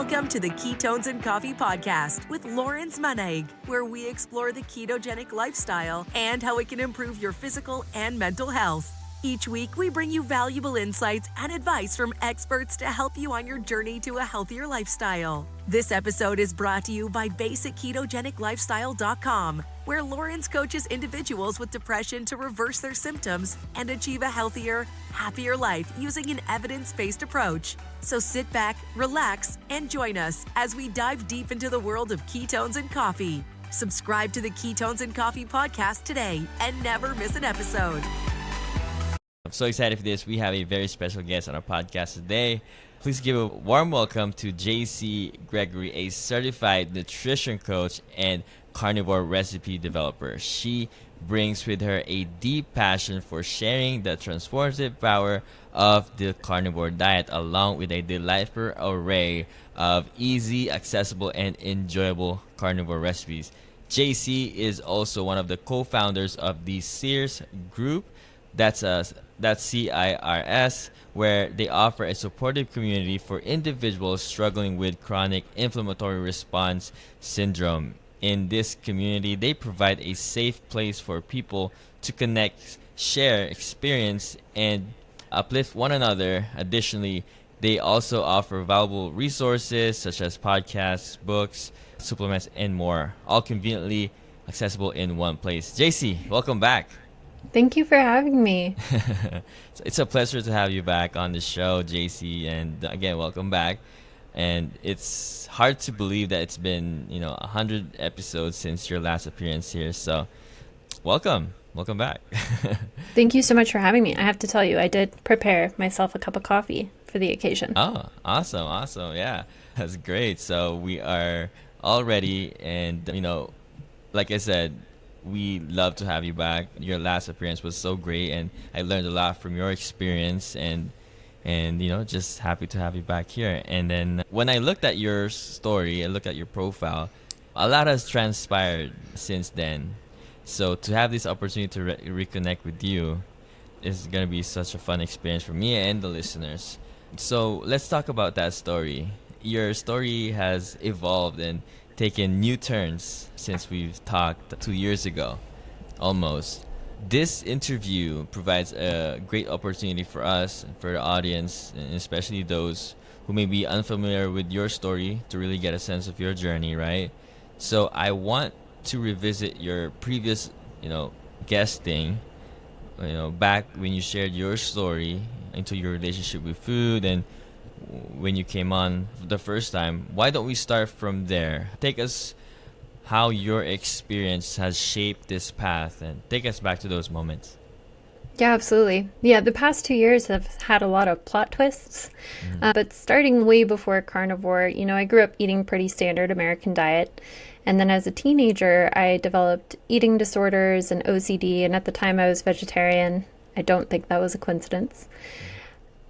Welcome to the Ketones and Coffee Podcast with Lorenz, where we explore the ketogenic lifestyle and how it can improve your physical and mental health. Each week, we bring you valuable insights and advice from experts to help you on your journey to a healthier lifestyle. This episode is brought to you by BasicKetogenicLifestyle.com, where Lorenz coaches individuals with depression to reverse their symptoms and achieve a healthier, happier life using an evidence-based approach. So sit back, relax, and join us as we dive deep into the world of ketones and coffee. Subscribe to the Ketones and Coffee Podcast today and never miss an episode. I'm so excited for this. We have a very special guest on our podcast today. Please give a warm welcome to Jacie Gregory, a certified nutrition coach and carnivore recipe developer. She brings with her a deep passion for sharing the transformative power of the carnivore diet, along with a delightful array of easy, accessible, and enjoyable carnivore recipes. Jacie is also one of the co-founders of the CIRS Group. That's CIRS, where they offer a supportive community for individuals struggling with chronic inflammatory response syndrome. In this community, they provide a safe place for people to connect, share experience, and uplift one another. Additionally, they also offer valuable resources such as podcasts, books, supplements, and more, all conveniently accessible in one place. Jacie, welcome back. Thank you for having me. It's a pleasure to have you back on the show, Jacie, and again, welcome back. And it's hard to believe that it's been, 100 episodes since your last appearance here. So, welcome back. Thank you so much for having me. I have to tell you, I did prepare myself a cup of coffee for the occasion. Oh, awesome. Yeah, that's great. So we are all ready, and like I said, we love to have you back. Your last appearance was so great, and I learned a lot from your experience, and just happy to have you back here. And then when I looked at your story, I looked at your profile, a lot has transpired since then. So to have this opportunity to reconnect with you is going to be such a fun experience for me and the listeners. So let's talk about that story. Your story has evolved and taken new turns since we've talked 2 years ago, almost. This interview provides a great opportunity for us, for the audience, and especially those who may be unfamiliar with your story, to really get a sense of your journey, right? So I want to revisit your previous, guesting, back when you shared your story into your relationship with food and when you came on the first time. Why don't we start from there? Take us how your experience has shaped this path and take us back to those moments. Yeah, absolutely. Yeah, the past 2 years have had a lot of plot twists, but starting way before carnivore, I grew up eating pretty standard American diet. And then as a teenager, I developed eating disorders and OCD. And at the time I was vegetarian. I don't think that was a coincidence.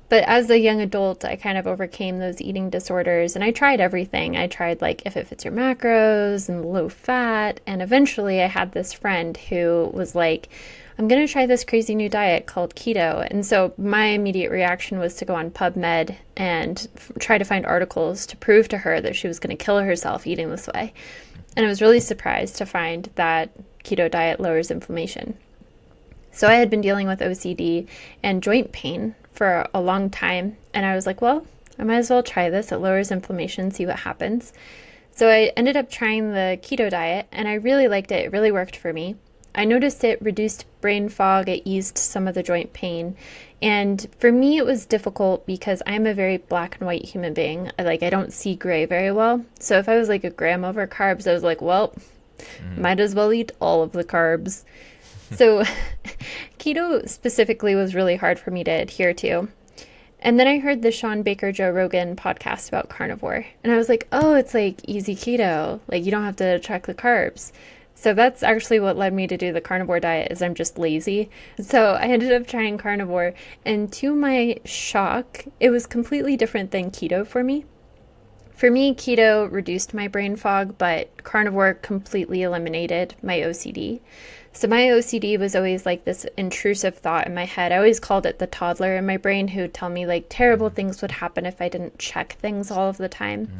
But as a young adult, I kind of overcame those eating disorders, and I tried everything. I tried if it fits your macros and low fat, and eventually I had this friend who was like, I'm going to try this crazy new diet called keto. And so my immediate reaction was to go on PubMed and try to find articles to prove to her that she was going to kill herself eating this way. And I was really surprised to find that keto diet lowers inflammation. So I had been dealing with OCD and joint pain for a long time. And I was like, well, I might as well try this. It lowers inflammation, see what happens. So I ended up trying the keto diet, and I really liked it. It really worked for me. I noticed it reduced brain fog. It eased some of the joint pain. And for me, it was difficult because I'm a very black and white human being. I don't see gray very well. So if I was a gram over carbs, I was like, well, might as well eat all of the carbs. So keto specifically was really hard for me to adhere to. And then I heard the Sean Baker, Joe Rogan podcast about carnivore. And I was like, oh, it's easy keto. You don't have to track the carbs. So that's actually what led me to do the carnivore diet, is I'm just lazy. So I ended up trying carnivore. And to my shock, it was completely different than keto for me. For me, keto reduced my brain fog, but carnivore completely eliminated my OCD. So my OCD was always like this intrusive thought in my head. I always called it the toddler in my brain who would tell me like terrible things would happen if I didn't check things all of the time.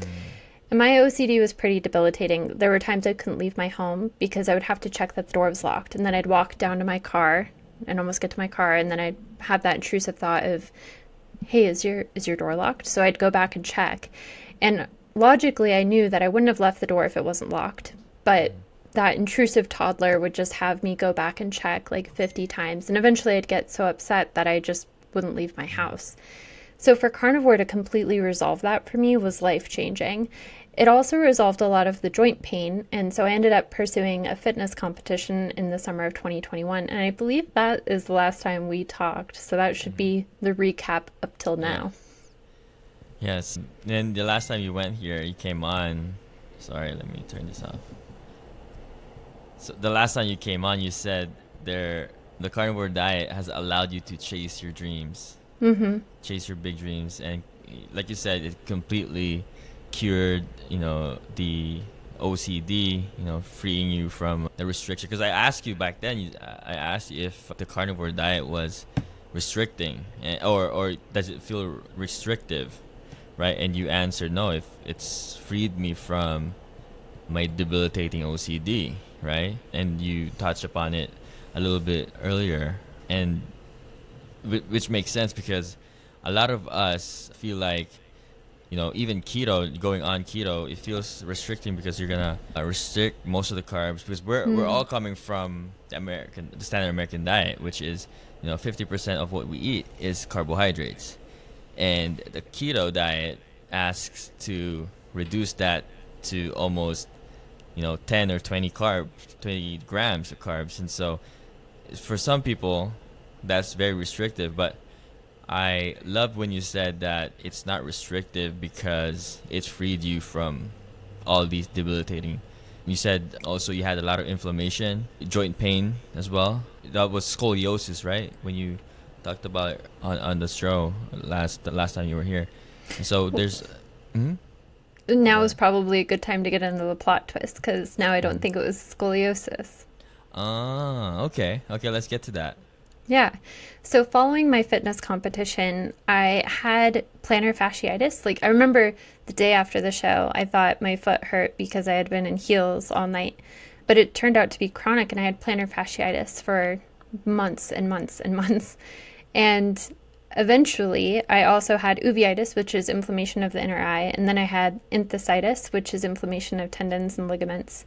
And my OCD was pretty debilitating. There were times I couldn't leave my home because I would have to check that the door was locked. And then I'd walk down to my car and almost get to my car. And then I'd have that intrusive thought of, hey, is your door locked? So I'd go back and check. And logically, I knew that I wouldn't have left the door if it wasn't locked. But that intrusive toddler would just have me go back and check like 50 times. And eventually I'd get so upset that I just wouldn't leave my house. So for Carnivore to completely resolve that for me was life-changing. It also resolved a lot of the joint pain, and so I ended up pursuing a fitness competition in the summer of 2021, and I believe that is the last time we talked, so that should be the recap up till now. Yes. Then the last time you went here, you came on. Sorry, let me turn this off. So the last time you came on, you said the carnivore diet has allowed you to chase your dreams. Chase your big dreams, and like you said, it completely cured the OCD, freeing you from the restriction. Because I asked you back then, I asked you if the carnivore diet was restricting, or does it feel restrictive, right? And you answered no, if it's freed me from my debilitating OCD, right? And you touched upon it a little bit earlier, and which makes sense because a lot of us feel like, even keto, going on keto, it feels restricting because you're gonna restrict most of the carbs, because we're all coming from the standard American diet, which is 50% of what we eat is carbohydrates, and the keto diet asks to reduce that to almost 10 or 20 grams of carbs. And so for some people that's very restrictive, but I love when you said that it's not restrictive because it's freed you from all these debilitating. You said also you had a lot of inflammation, joint pain as well. That was scoliosis, right? When you talked about it on the show the last time you were here. And so there's... Now is probably a good time to get into the plot twist, because now I don't think it was scoliosis. Okay, let's get to that. Yeah. So following my fitness competition, I had plantar fasciitis. Like, I remember the day after the show, I thought my foot hurt because I had been in heels all night. But it turned out to be chronic, and I had plantar fasciitis for months and months and months. And eventually, I also had uveitis, which is inflammation of the inner eye. And then I had enthesitis, which is inflammation of tendons and ligaments.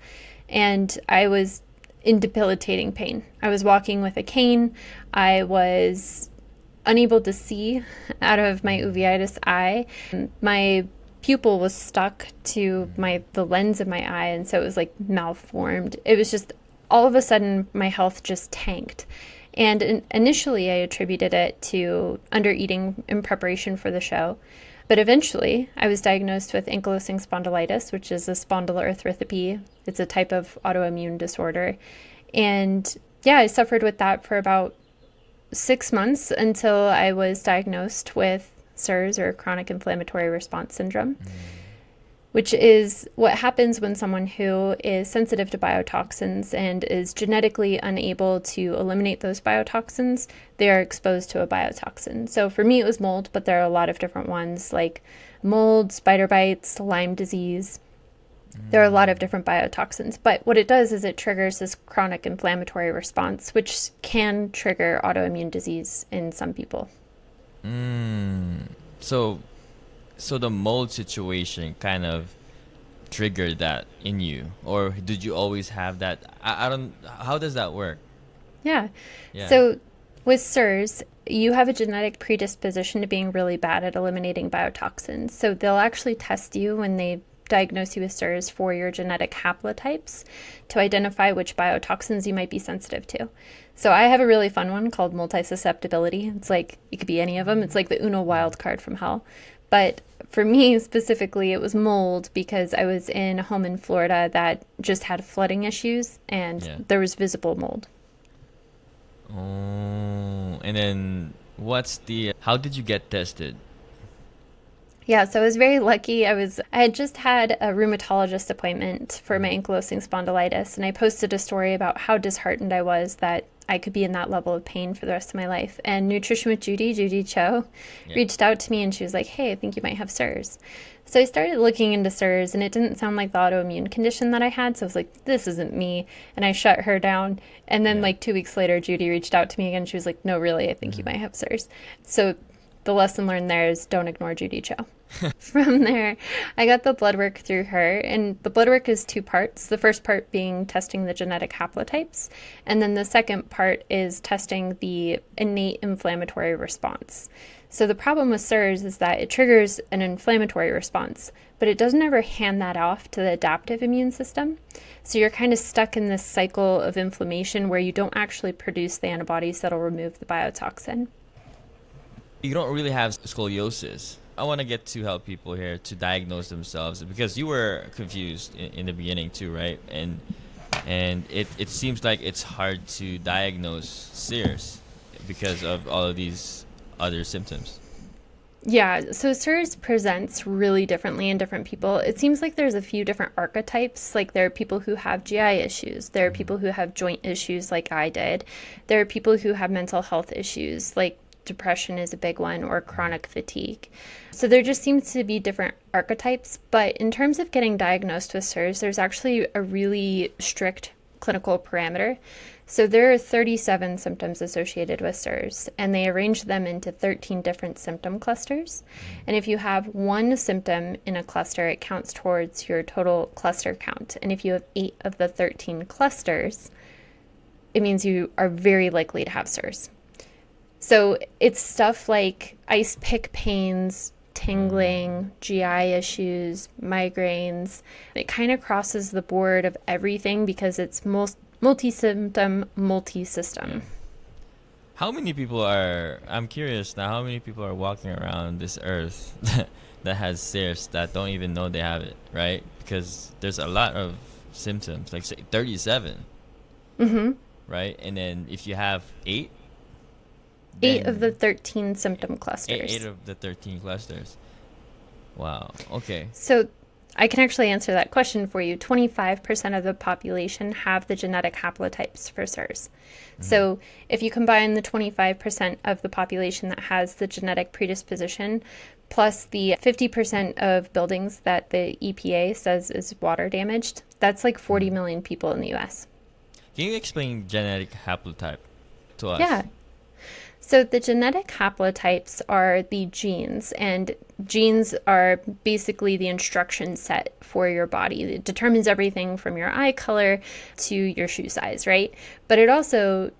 And I was in debilitating pain. I was walking with a cane. I was unable to see out of my uveitis eye. My pupil was stuck to the lens of my eye, and so it was like malformed. It was just all of a sudden my health just tanked. And initially I attributed it to undereating in preparation for the show. But eventually, I was diagnosed with ankylosing spondylitis, which is a spondyloarthropathy. It's a type of autoimmune disorder. And yeah, I suffered with that for about 6 months until I was diagnosed with CIRS, or chronic inflammatory response syndrome, which is what happens when someone who is sensitive to biotoxins and is genetically unable to eliminate those biotoxins, they are exposed to a biotoxin. So for me, it was mold, but there are a lot of different ones like mold, spider bites, Lyme disease. There are a lot of different biotoxins, but what it does is it triggers this chronic inflammatory response, which can trigger autoimmune disease in some people. So the mold situation kind of triggered that in you, or did you always have that? I don't. How does that work? Yeah. So with CIRS, you have a genetic predisposition to being really bad at eliminating biotoxins. So they'll actually test you when they diagnose you with CIRS for your genetic haplotypes to identify which biotoxins you might be sensitive to. So I have a really fun one called multisusceptibility. It's like, it could be any of them. It's like the Uno wild card from hell. But for me specifically, it was mold because I was in a home in Florida that just had flooding issues, and there was visible mold. Oh, and then how did you get tested? Yeah, so I was very lucky. I had just had a rheumatologist appointment for my ankylosing spondylitis, and I posted a story about how disheartened I was that I could be in that level of pain for the rest of my life. And Nutrition with Judy Cho, reached out to me, and she was like, "Hey, I think you might have CIRS." So I started looking into CIRS, and it didn't sound like the autoimmune condition that I had. So I was like, "This isn't me," and I shut her down. And then like 2 weeks later, Judy reached out to me again. She was like, "No, really, I think you might have CIRS." So the lesson learned there is don't ignore Judy Cho. From there, I got the blood work through her, and the blood work is 2 parts. The first part being testing the genetic haplotypes, and then the second part is testing the innate inflammatory response. So the problem with CIRS is that it triggers an inflammatory response, but it doesn't ever hand that off to the adaptive immune system. So you're kind of stuck in this cycle of inflammation where you don't actually produce the antibodies that'll remove the biotoxin. You don't really have scoliosis. I want to get to help people here to diagnose themselves, because you were confused in the beginning too, right? And it seems like it's hard to diagnose CIRS because of all of these other symptoms. Yeah, so CIRS presents really differently in different people. It seems like there's a few different archetypes. Like there are people who have GI issues. There are people who have joint issues like I did. There are people who have mental health issues like depression is a big one, or chronic fatigue. So there just seems to be different archetypes. But in terms of getting diagnosed with CIRS, there's actually a really strict clinical parameter. So there are 37 symptoms associated with CIRS, and they arrange them into 13 different symptom clusters. And if you have one symptom in a cluster, it counts towards your total cluster count. And if you have 8 of the 13 clusters, it means you are very likely to have CIRS. So it's stuff like ice pick pains, tingling, GI issues, migraines. It kind of crosses the board of everything because it's multi-symptom, multi-system. How many people I'm curious now, how many people are walking around this earth that has CIRS that don't even know they have it, right? Because there's a lot of symptoms, like say 37, right? And then if you have 8, 8 of the 13 symptom clusters. 8 of the 13 clusters. Wow. Okay. So I can actually answer that question for you. 25% of the population have the genetic haplotypes for CIRS. So if you combine the 25% of the population that has the genetic predisposition plus the 50% of buildings that the EPA says is water damaged, that's like 40 million people in the US. Can you explain genetic haplotype to us? Yeah. So the genetic haplotypes are the genes, and genes are basically the instruction set for your body. It determines everything from your eye color to your shoe size, right? But it also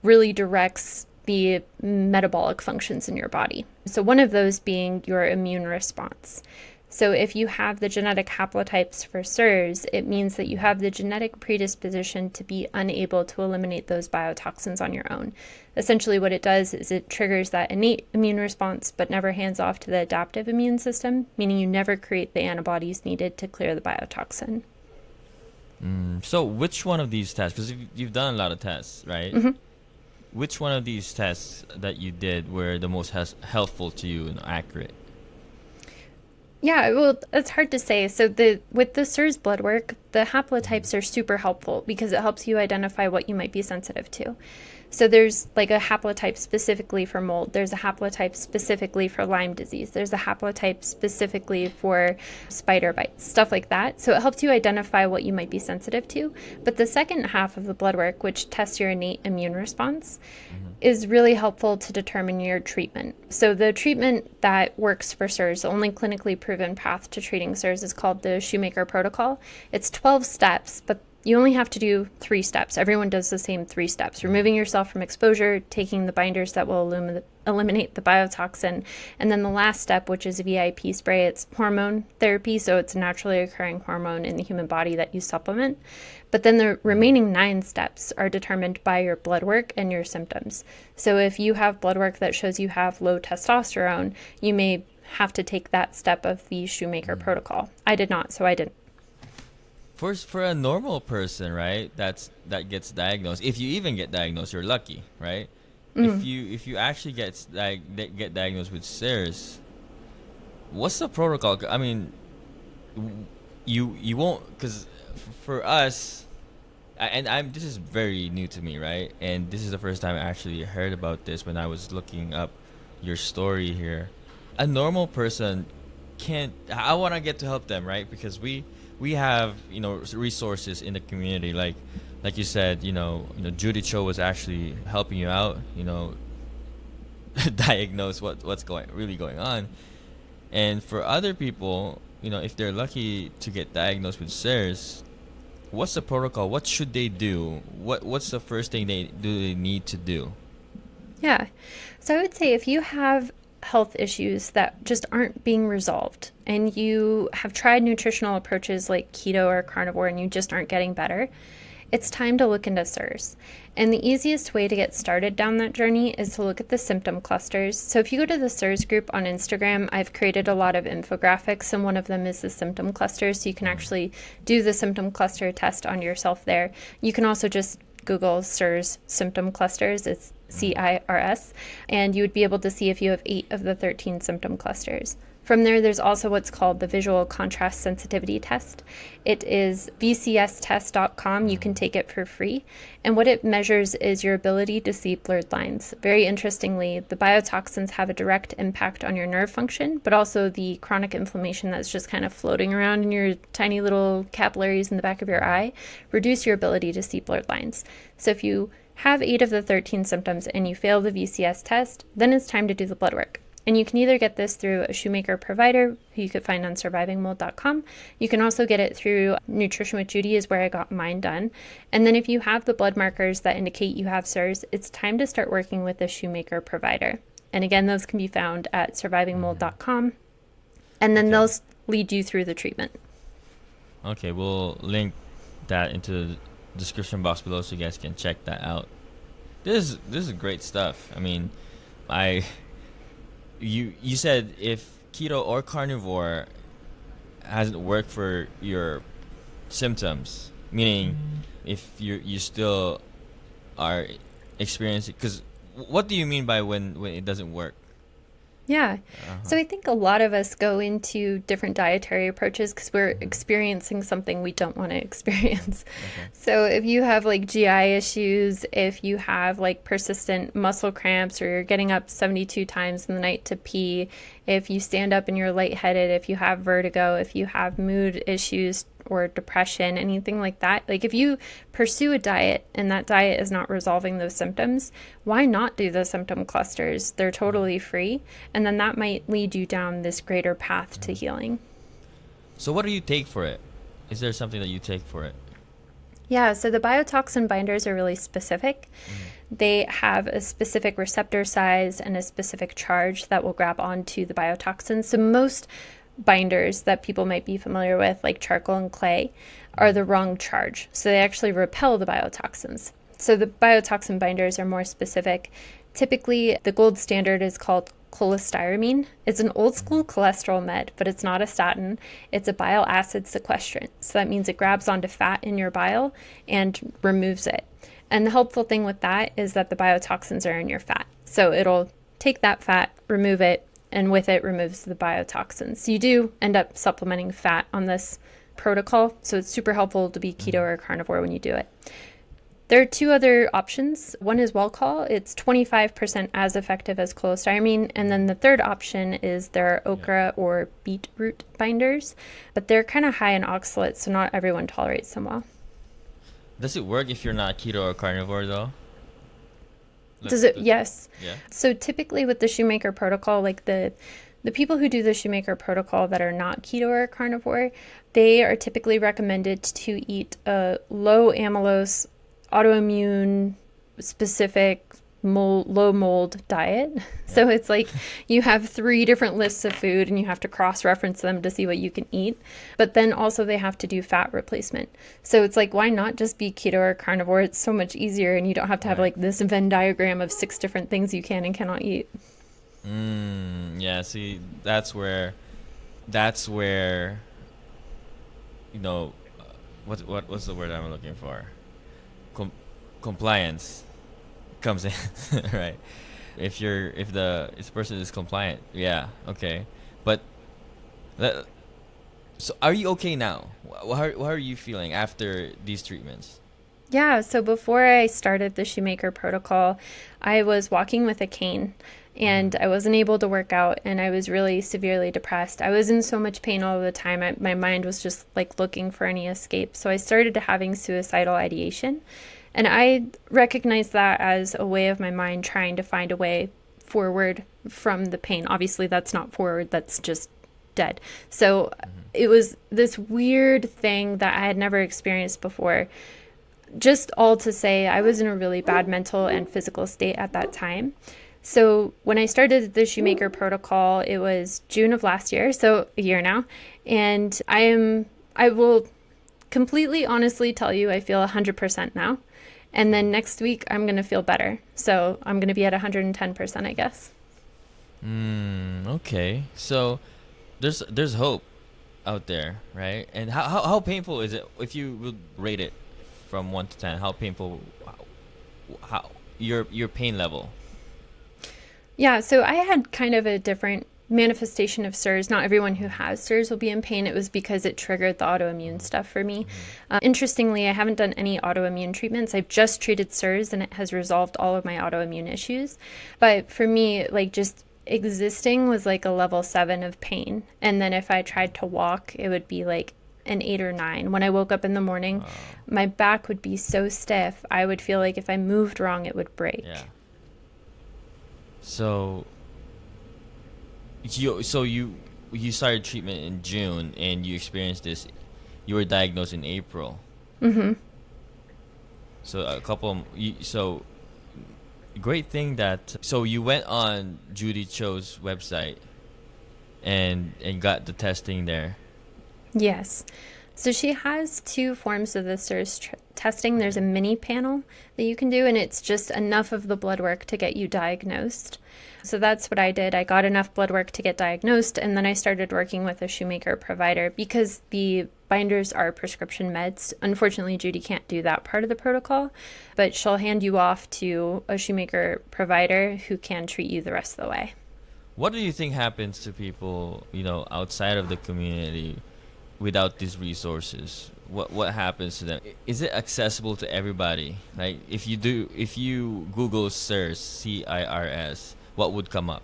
really directs the metabolic functions in your body. So one of those being your immune response. So if you have the genetic haplotypes for CIRS, it means that you have the genetic predisposition to be unable to eliminate those biotoxins on your own. Essentially what it does is it triggers that innate immune response but never hands off to the adaptive immune system, meaning you never create the antibodies needed to clear the biotoxin. So which one of these tests, because you've done a lot of tests, right? Which one of these tests that you did were the most helpful to you and accurate? Yeah, well, it's hard to say. So with the CIRS blood work, the haplotypes are super helpful because it helps you identify what you might be sensitive to. So there's like a haplotype specifically for mold. There's a haplotype specifically for Lyme disease. There's a haplotype specifically for spider bites, stuff like that. So it helps you identify what you might be sensitive to. But the second half of the blood work, which tests your innate immune response, is really helpful to determine your treatment. So the treatment that works for CIRS, the only clinically proven path to treating CIRS, is called the Shoemaker protocol. It's 12 steps, but you only have to do 3 steps. Everyone does the same 3 steps. Removing yourself from exposure, taking the binders that will eliminate the biotoxin, and then the last step, which is VIP spray. It's hormone therapy, so it's a naturally occurring hormone in the human body that you supplement. But then the remaining 9 steps are determined by your blood work and your symptoms. So if you have blood work that shows you have low testosterone, you may have to take that step of the Shoemaker protocol. I did not, so I didn't. For a normal person, right, that gets diagnosed, if you even get diagnosed, you're lucky, right? If you actually get diagnosed with CIRS, what's the protocol? I mean, you won't, because for us, and I'm this is very new to me, right? And this is the first time I actually heard about this when I was looking up your story here. A normal person can't. I want to get to help them, right? Because we have, resources in the community, like you said, Judy Cho was actually helping you out, diagnose what's really going on. And for other people, if they're lucky to get diagnosed with CIRS, what's the protocol? What should they do? What's the first thing they need to do? Yeah. So I would say if you have health issues that just aren't being resolved and you have tried nutritional approaches like keto or carnivore and you just aren't getting better, it's time to look into CIRS. And the easiest way to get started down that journey is to look at the symptom clusters. So if you go to the CIRS group on Instagram, I've created a lot of infographics, and one of them is the symptom clusters. So you can actually do the symptom cluster test on yourself there. You can also just Google CIRS symptom clusters. It's CIRS, and you would be able to see if you have 8 of the 13 symptom clusters. From there, there's also what's called the visual contrast sensitivity test. It is vcstest.com. You can take it for free. And what it measures is your ability to see blurred lines. Very interestingly, the biotoxins have a direct impact on your nerve function, but also the chronic inflammation that's just kind of floating around in your tiny little capillaries in the back of your eye reduce your ability to see blurred lines. So if you have 8 of the 13 symptoms and you fail the VCS test, then it's time to do the blood work. And you can either get this through a shoemaker provider, who you could find on survivingmold.com. You can also get it through Nutrition with Judy is where I got mine done. And then if you have the blood markers that indicate you have CIRS, it's time to start working with a shoemaker provider. And again, those can be found at survivingmold.com. And then they'll lead you through the treatment. Okay, we'll link that into the description box below so you guys can check that out. This is great stuff. I mean, You said if keto or carnivore hasn't worked for your symptoms, meaning if you still are experiencing, because what do you mean by when it doesn't work? Yeah. So I think a lot of us go into different dietary approaches because we're experiencing something we don't want to experience. Okay. So if you have like GI issues, if you have like persistent muscle cramps, or you're getting up 72 times in the night to pee, if you stand up and you're lightheaded, if you have vertigo, if you have mood issues or depression, anything like that, like if you pursue a diet and that diet is not resolving those symptoms, why not do the symptom clusters? They're totally free. And then that might lead you down this greater path to healing. So what do you take for it? Is there something that you take for it? Yeah, so the biotoxin binders are really specific. They have a specific receptor size and a specific charge that will grab onto the biotoxin. So most binders that people might be familiar with, like charcoal and clay, are the wrong charge. So they actually repel the biotoxins. So the biotoxin binders are more specific. Typically, the gold standard is called cholestyramine. It's an old school cholesterol med, but it's not a statin. It's a bile acid sequestrant. So that means it grabs onto fat in your bile and removes it. And the helpful thing with that is that the biotoxins are in your fat. So it'll take that fat, remove it, and with it removes the biotoxins. So you do end up supplementing fat on this protocol. So it's super helpful to be keto or carnivore when you do it. There are 2 other options. One is Welchol. It's 25% as effective as cholestyramine. And then the third option is there are okra or beetroot binders, but they're kind of high in oxalates, so not everyone tolerates them well. Does it work if you're not keto or carnivore though? Does it? Yes. Yeah. So typically with the shoemaker protocol, like the people who do the shoemaker protocol that are not keto or carnivore, they are typically recommended to eat a low amylose, autoimmune specific low mold diet. So it's like you have 3 different lists of food and you have to cross-reference them to see what you can eat. But then also they have to do fat replacement. So it's like, why not just be keto or carnivore? It's so much easier and you don't have to have like this Venn diagram of 6 different things you can and cannot eat. Yeah, see, that's where what's the word I'm looking for? Compliance comes in, right? If the person is compliant, yeah, okay. But Let- So are you okay now? How are you feeling after these treatments? Yeah, so before I started the Shoemaker protocol, I was walking with a cane and I wasn't able to work out and I was really severely depressed. I was in so much pain all the time. My mind was just like looking for any escape. So I started having suicidal ideation. And I recognized that as a way of my mind trying to find a way forward from the pain. Obviously, that's not forward, that's just dead. So it was this weird thing that I had never experienced before. Just all to say, I was in a really bad mental and physical state at that time. So when I started the Shoemaker protocol, it was June of last year, so a year now. And I will completely honestly tell you, I feel 100% now. And then next week, I'm going to feel better. So I'm going to be at 110%, I guess. Okay. So there's hope out there, right? And how painful is it if you would rate it from 1 to 10? How painful? How your pain level? Yeah, so I had kind of a different manifestation of CIRS. Not everyone who has CIRS will be in pain. It was because it triggered the autoimmune stuff for me. Interestingly, I haven't done any autoimmune treatments. I've just treated CIRS and it has resolved all of my autoimmune issues. But for me, like just existing was like a level 7 of pain. And then if I tried to walk, it would be like an 8 or 9. When I woke up in the morning, my back would be so stiff. I would feel like if I moved wrong, it would break. Yeah. So you started treatment in June and you experienced this. You were diagnosed in April. Mm-hmm. So great thing that so you went on Judy Cho's website and got the testing there. Yes. So she has 2 forms of the CIRS testing. There's a mini panel that you can do, and it's just enough of the blood work to get you diagnosed. So that's what I did. I got enough blood work to get diagnosed, and then I started working with a Shoemaker provider because the binders are prescription meds. Unfortunately, Judy can't do that part of the protocol, but she'll hand you off to a Shoemaker provider who can treat you the rest of the way. What do you think happens to people, outside of the community without these resources? What happens to them? Is it accessible to everybody? Like if you Google CIRS, CIRS, what would come up?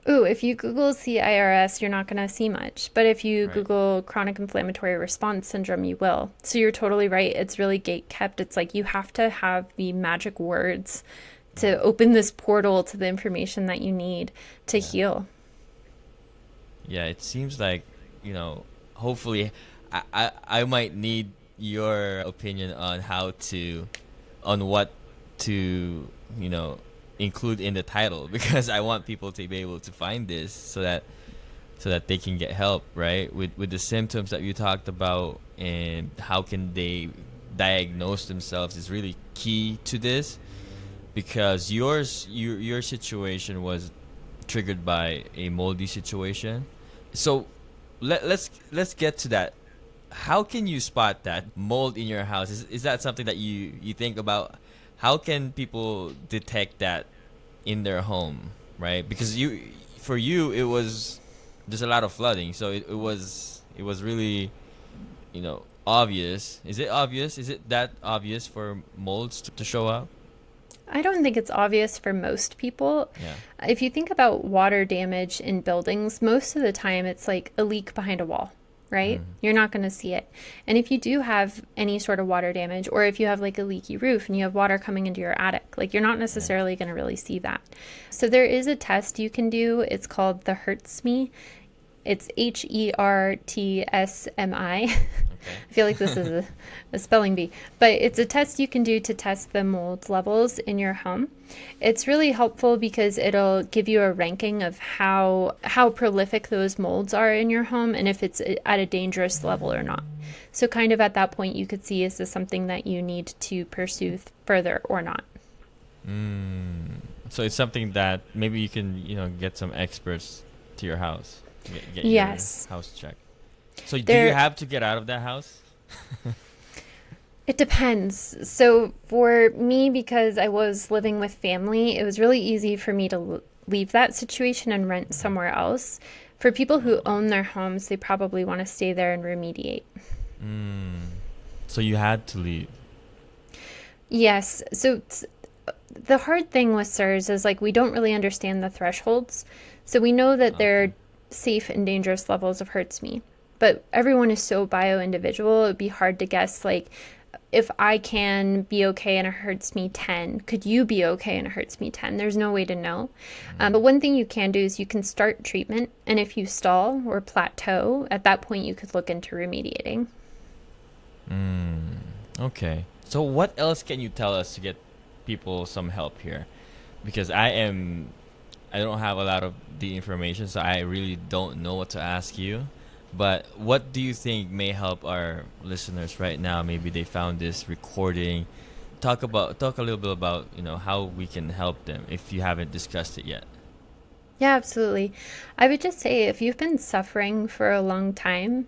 Ooh, if you Google CIRS, you're not going to see much. But if you Google chronic inflammatory response syndrome, you will. So you're totally right. It's really gate kept. It's like you have to have the magic words to open this portal to the information that you need to heal. Yeah, it seems like, hopefully I might need your opinion on what to, include in the title, because I want people to be able to find this so that they can get help, right? With the symptoms that you talked about and how can they diagnose themselves is really key to this, because your situation was triggered by a moldy situation. So let's get to that. How can you spot that mold in your house? Is that something that you think about? How can people detect that in their home, right? Because for you it was there's a lot of flooding, so it was really obvious. Is it obvious? Is it that obvious for molds to show up? I don't think it's obvious for most people. Yeah. If you think about water damage in buildings, most of the time it's like a leak behind a wall, right? You're not going to see it. And if you do have any sort of water damage, or if you have like a leaky roof and you have water coming into your attic, like you're not necessarily going to really see that. So there is a test you can do. It's called the HERTSMI. It's HERTSMI. Okay. I feel like this is a spelling bee, but it's a test you can do to test the mold levels in your home. It's really helpful because it'll give you a ranking of how prolific those molds are in your home and if it's at a dangerous level or not. So kind of at that point you could see, is this something that you need to pursue further or not? So it's something that maybe you can get some experts to your house. Get Yes. Your house checked. So do you have to get out of that house? It depends. So for me, because I was living with family, it was really easy for me to leave that situation and rent somewhere else. For people who own their homes, they probably want to stay there and remediate. So you had to leave. Yes. So the hard thing with CIRS is like we don't really understand the thresholds. So we know that there are safe and dangerous levels of hurts me, but everyone is so bio-individual. It would be hard to guess, like, if I can be okay and it hurts me 10, could you be okay and it hurts me 10? There's no way to know. But one thing you can do is you can start treatment, and if you stall or plateau, at that point you could look into remediating. Okay. So what else can you tell us to get people some help here? Because I don't have a lot of the information, so I really don't know what to ask you. But what do you think may help our listeners right now? Maybe they found this recording. Talk a little bit about, how we can help them if you haven't discussed it yet. Yeah, absolutely. I would just say if you've been suffering for a long time,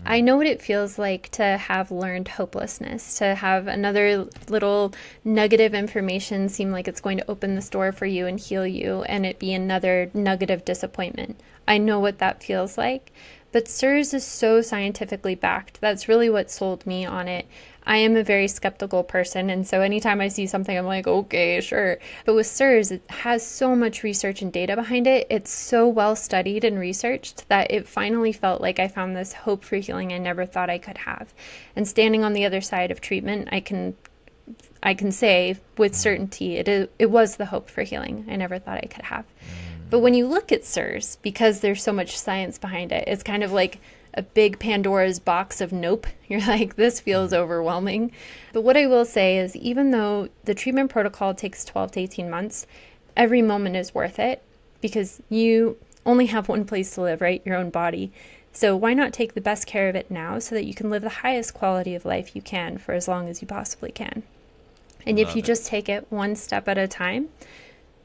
I know what it feels like to have learned hopelessness, to have another little nugget of information seem like it's going to open the door for you and heal you, and it be another nugget of disappointment. I know what that feels like. But CIRS is so scientifically backed. That's really what sold me on it. I am a very skeptical person, and so anytime I see something, I'm like, okay, sure. But with CIRS, it has so much research and data behind it. It's so well studied and researched that it finally felt like I found this hope for healing I never thought I could have. And standing on the other side of treatment, I can say with certainty it was the hope for healing I never thought I could have. But when you look at CIRS, because there's so much science behind it, it's kind of like a big Pandora's box of nope. You're like, this feels overwhelming. But what I will say is, even though the treatment protocol takes 12 to 18 months, every moment is worth it, because you only have one place to live, right? Your own body. So why not take the best care of it now so that you can live the highest quality of life you can for as long as you possibly can? And if you just take it one step at a time,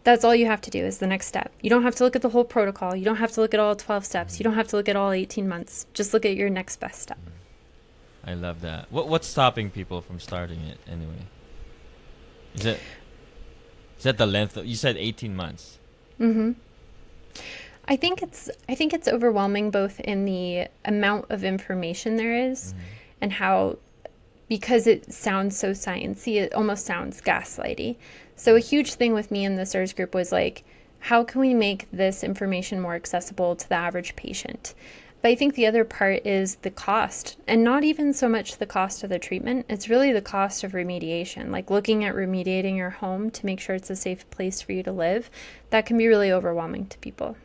that's all you have to do is the next step. You don't have to look at the whole protocol. You don't have to look at all 12 steps. You don't have to look at all 18 months. Just look at your next best step. I love that. What's stopping people from starting it anyway? Is that the length of, you said 18 months? Mm-hmm. I think it's overwhelming, both in the amount of information there is and how, because it sounds so sciencey, it almost sounds gaslighty. So a huge thing with me in the CIRS group was like, how can we make this information more accessible to the average patient? But I think the other part is the cost, and not even so much the cost of the treatment. It's really the cost of remediation, like looking at remediating your home to make sure it's a safe place for you to live. That can be really overwhelming to people.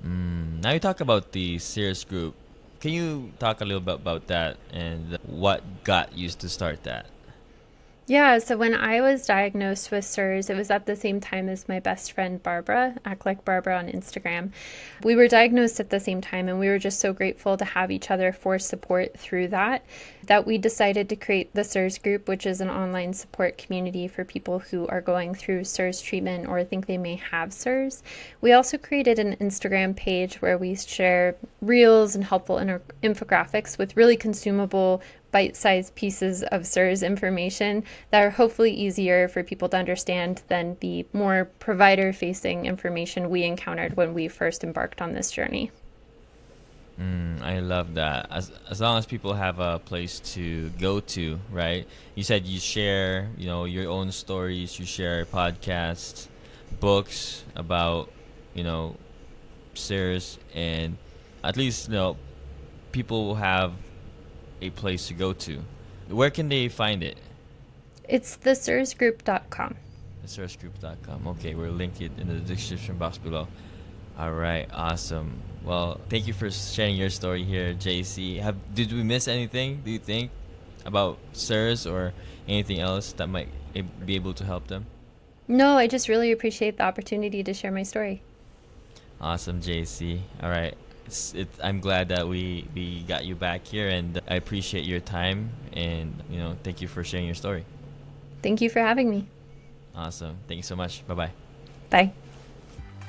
Now you talk about the CIRS group. Can you talk a little bit about that and what got you to start that? Yeah, so when I was diagnosed with CIRS, it was at the same time as my best friend Barbara, Act Like Barbara on Instagram. We were diagnosed at the same time, and we were just so grateful to have each other for support through that we decided to create the CIRS Group, which is an online support community for people who are going through CIRS treatment or think they may have CIRS. We also created an Instagram page where we share reels and helpful infographics with really consumable bite-sized pieces of CIRS information that are hopefully easier for people to understand than the more provider-facing information we encountered when we first embarked on this journey. I love that. As long as people have a place to go to, right? You said you share, your own stories, you share podcasts, books about, CIRS, and at least, people will have a place to go to. Where can they find it? It's thecirsgroup.com. Thecirsgroup.com. Okay, we'll link it in the description box below. All right, awesome. Well, thank you for sharing your story here, Jacie. Did we miss anything, do you think, about CIRS or anything else that might be able to help them? No, I just really appreciate the opportunity to share my story. Awesome, Jacie. All right. I'm glad that we got you back here, and I appreciate your time, and thank you for sharing your story. Thank you for having me. Awesome. Thank you so much. Bye-bye. Bye.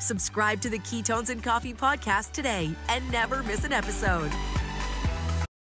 Subscribe to the Ketones and Coffee podcast today and never miss an episode.